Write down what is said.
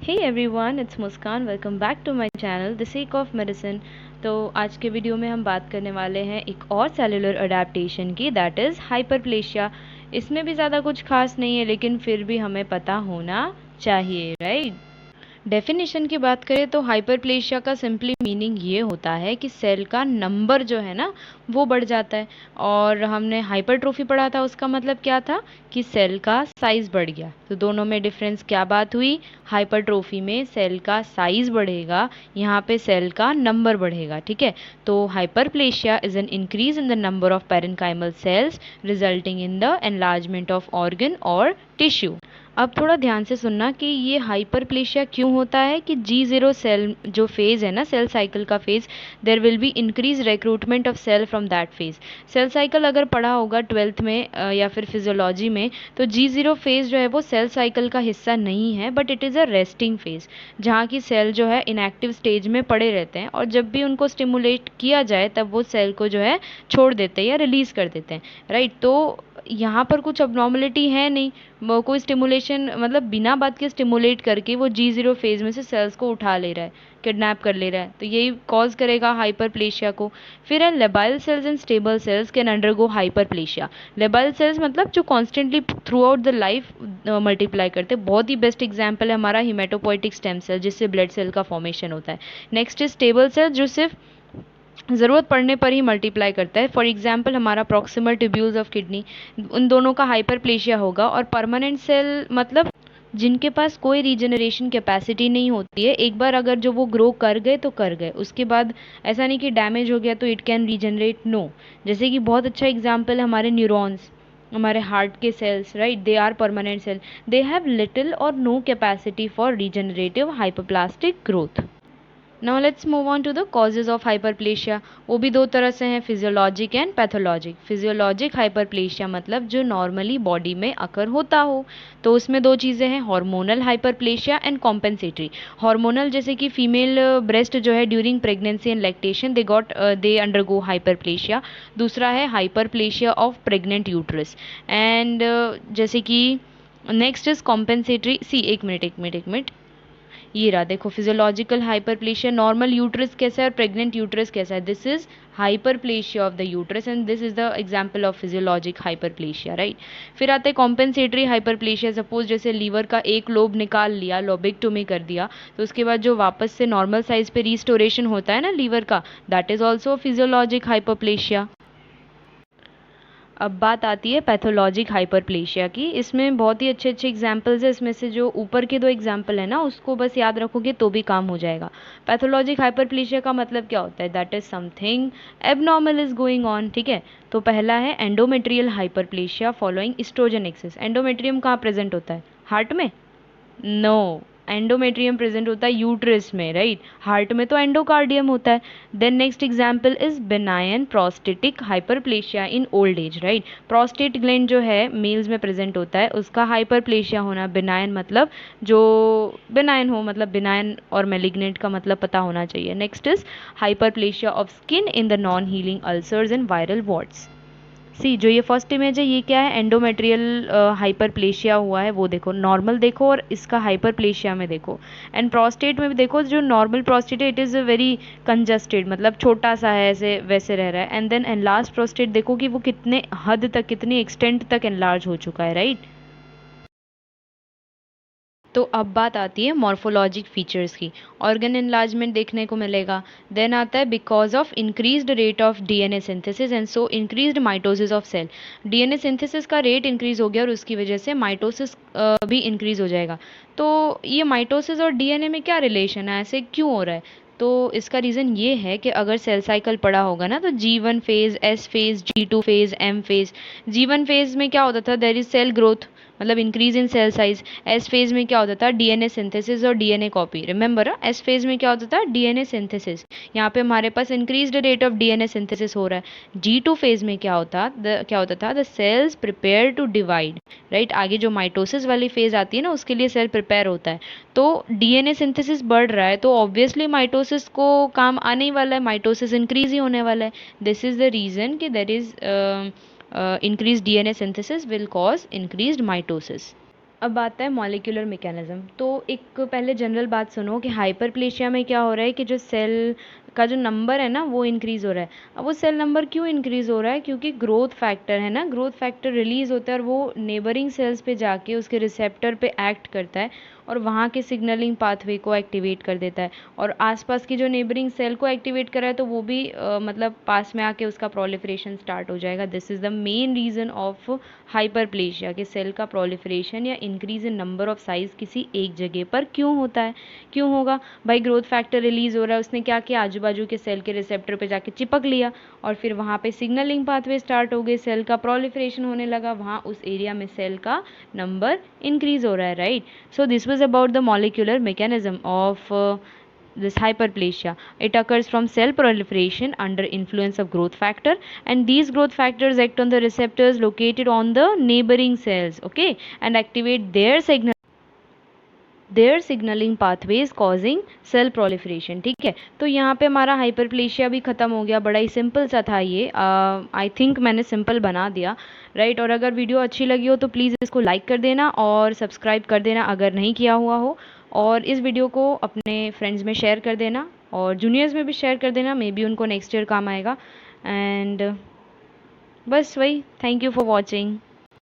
Hey everyone, it's Muskan. Welcome back to my channel the seek of medicine. तो आज के video में हम बात करने वाले हैं एक और सेलुलर अडेप्टेशन की, दैट इज़ हाइपरप्लेशिया. इसमें भी ज़्यादा कुछ खास नहीं है, लेकिन फिर भी हमें पता होना चाहिए, राइट? डेफिनेशन की बात करें तो हाइपरप्लेशिया का सिंपली मीनिंग ये होता है कि सेल का नंबर जो है ना वो बढ़ जाता है. और हमने हाइपरट्रोफी पढ़ा था, उसका मतलब क्या था कि सेल का साइज बढ़ गया. तो दोनों में डिफरेंस क्या बात हुई? हाइपरट्रोफी में सेल का साइज बढ़ेगा, यहाँ पे सेल का नंबर बढ़ेगा. ठीक है, तो hyperplasia is an increase in the number of parenchymal cells resulting in the enlargement of organ or tissue. अब थोड़ा ध्यान से सुनना कि ये हाइपरप्लेशिया क्यों होता है कि G0 सेल जो फेज़ है ना, सेल साइकिल का phase, there will be increase recruitment of cell from that phase. Cell cycle अगर पढ़ा होगा 12th में या फिर फिजियोलॉजी में, तो G0 फेज़ जो है वो सेल साइकिल का हिस्सा नहीं है, but it is a resting phase, जहाँ की सेल जो है इनएक्टिव स्टेज में पड़े रहते हैं, और जब भी उनको स्टिमुलेट किया जाए तब वो सेल को जो है छोड़ देते हैं या रिलीज़ कर देते हैं, राइट? तो यहाँ पर कुछ अबनॉर्मलिटी है नहीं, कोई स्टिमुलेशन मतलब बिना बात के स्टिमुलेट करके वो G0 फेज़ में से सेल्स को उठा ले रहा है, किडनैप कर ले रहा है, तो यही कॉज करेगा हाइपरप्लेशिया को. फिर है labile cells and stable cells can undergo hyperplasia. Labile cells मतलब जो constantly throughout the life multiply करते हैं. बहुत ही बेस्ट एग्जाम्पल है हमारा हिमेटोपोइटिक स्टेम सेल, जिससे ब्लड सेल का फॉर्मेशन होता है. नेक्स्ट इज स्टेबल सेल, जो सिर्फ ज़रूरत पड़ने पर ही मल्टीप्लाई करता है. फॉर एग्जाम्पल हमारा प्रॉक्सिमल ट्यूब्यूल्स ऑफ किडनी, उन दोनों का हाइपरप्लेशिया होगा. और परमानेंट सेल मतलब जिनके पास कोई रीजनरेशन कैपेसिटी नहीं होती है, एक बार अगर जो वो ग्रो कर गए तो कर गए, उसके बाद ऐसा नहीं कि डैमेज हो गया तो इट कैन रीजनरेट, नो. जैसे कि बहुत अच्छा एग्जाम्पल है हमारे न्यूरॉन्स, हमारे हार्ट के cells, right? They are permanent cell, they have little or no capacity for regenerative hyperplastic growth. Now let's move on to the causes of hyperplasia. वो भी दो तरह से हैं, physiologic and pathologic. Physiologic hyperplasia मतलब जो normally body में अकर होता हो, तो उसमें दो चीज़ें हैं, hormonal hyperplasia and compensatory. Hormonal जैसे कि फीमेल ब्रेस्ट जो है during pregnancy and lactation they undergo hyperplasia. दूसरा है hyperplasia of pregnant uterus. And जैसे कि नेक्स्ट इज कॉम्पेंसेटरी. सी एक मिनट, ये रहा देखो, फिजियोलॉजिकल हाइपरप्लेशिया, नॉर्मल यूट्रस कैसा है और प्रेग्नेंट यूट्रस कैसा है. This is hyperplasia of the uterus and this is the example of physiologic hyperplasia, right? फिर आते हैं कॉम्पेंसेटरी हाइपरप्लेशिया. सपोज जैसे लीवर का एक लोब निकाल लिया, लोबेक्टोमी कर दिया, तो उसके बाद जो वापस से नॉर्मल साइज पे रिस्टोरेशन होता है ना लीवर का, that is also physiologic hyperplasia. अब बात आती है पैथोलॉजिक हाइपरप्लेशिया की. इसमें बहुत ही अच्छे अच्छे एग्जाम्पल्स है. इसमें से जो ऊपर के दो एग्जाम्पल है ना, उसको बस याद रखोगे तो भी काम हो जाएगा. पैथोलॉजिक हाइपरप्लेशिया का मतलब क्या होता है? That is something abnormal is going on. ठीक है, तो पहला है endometrial hyperplasia following estrogen excess. Endometrium कहाँ प्रेजेंट होता है? हार्ट में? नो, एंडोमेट्रियम प्रेजेंट होता है यूट्रस में, राइट? हार्ट में तो एंडोकार्डियम होता है. Then next example is benign prostatic hyperplasia in old age, right? Prostate gland जो है मेल्स में प्रेजेंट होता है, उसका हाइपरप्लेशिया होना. बेनायन मतलब जो बेनायन हो, मतलब बेनायन और मेलिग्नेंट का मतलब पता होना चाहिए. Next is hyperplasia of skin in the non healing ulcers and viral warts. See जो ये फर्स्ट इमेज है, ये क्या है? एंडोमेट्रियल हाइपरप्लेशिया हुआ है, वो देखो. नॉर्मल देखो और इसका हाइपरप्लेशिया में देखो. एंड प्रोस्टेट में भी देखो, जो नॉर्मल प्रोस्टेट है इट इज़ वेरी कंजस्टेड, मतलब छोटा सा है, ऐसे वैसे रह रहा है. एंड देन एनलार्ज प्रोस्टेट देखो कि वो कितने हद तक, कितनी एक्सटेंट तक एनलार्ज हो चुका है, राइट? तो अब बात आती है मॉर्फोलॉजिक फीचर्स की. ऑर्गन एनलार्जमेंट देखने को मिलेगा. देन आता है because of increased rate of DNA synthesis and so increased mitosis of cell. DNA synthesis का रेट इंक्रीज हो गया और उसकी वजह से माइटोसिस भी इंक्रीज हो जाएगा. तो ये माइटोसिस और डीएनए में क्या रिलेशन है, ऐसे क्यों हो रहा है? तो इसका रीज़न ये है कि अगर सेल साइकिल पढ़ा होगा ना, तो G1 phase, S phase, G2 phase, M phase. G1 phase में क्या होता था? देयर इज सेल ग्रोथ, मतलब increase in cell size. S phase में क्या होता था? डीएनए सिंथेसिस और DNA copy. Remember, S phase में क्या होता था? DNA synthesis. यहाँ पे हमारे पास increased rate of DNA synthesis हो रहा है. G2 फेज में क्या होता था? The cells prepare to divide, right? आगे जो माइटोसिस वाली फेज आती है ना, उसके लिए सेल प्रिपेयर होता है. तो डीएनए सिंथेसिस बढ़ रहा है, तो ऑब्वियसली माइटोसिस को काम आने ही वाला है, माइटोसिस इंक्रीज ही होने वाला है. दिस इज द रीजन कि there is increased DNA synthesis will cause increased mitosis. अब आता है मॉलिक्यूलर मैकेनिज्म। तो एक पहले जनरल बात सुनो कि हाइपरप्लेशिया में क्या हो रहा है कि जो सेल का जो नंबर है ना वो इंक्रीज़ हो रहा है। अब वो सेल नंबर क्यों इंक्रीज़ हो रहा है? क्योंकि ग्रोथ फैक्टर है ना, ग्रोथ फैक्टर रिलीज़ होता है और वो नेबरिंग सेल्स पे जाके उसके रिसेप्टर पे एक्ट करता है और वहाँ के सिग्नलिंग पाथवे को एक्टिवेट कर देता है, और आसपास की जो नेबरिंग सेल को एक्टिवेट करा है तो वो भी मतलब पास में आके उसका प्रोलिफरेशन स्टार्ट हो जाएगा। This is the main reason of hyperplasia कि सेल का प्रोलिफरेशन या increase in number of size किसी एक जगह पर क्यों होता है, क्यों होगा भाई? ग्रोथ फैक्टर रिलीज हो रहा है, उसने क्या किया, आजू बाजू के सेल के रिसेप्टर पे जाके चिपक लिया और फिर वहाँ पे सिग्नलिंग पाथवे स्टार्ट हो गए, सेल का प्रोलिफरेशन होने लगा, वहाँ उस एरिया में सेल का नंबर इंक्रीज हो रहा है, right? So this was about the molecular mechanism of this hyperplasia. It occurs from cell proliferation under influence of growth factor, and these growth factors act on the receptors located on the neighboring cells, okay, and activate their signaling pathways causing cell proliferation. ठीक है, तो यहाँ पे हमारा hyperplasia भी ख़त्म हो गया। बड़ा ही सिंपल सा था ये, आई थिंक मैंने सिंपल बना दिया, राइट? और अगर वीडियो अच्छी लगी हो तो प्लीज़ इसको लाइक कर देना और सब्सक्राइब कर देना अगर नहीं किया हुआ हो, और इस वीडियो को अपने फ्रेंड्स में शेयर कर देना और जूनियर्स में भी शेयर कर देना, मे बी उनको नेक्स्ट ईयर काम आएगा। एंड बस वही, थैंक यू फॉर वॉचिंग।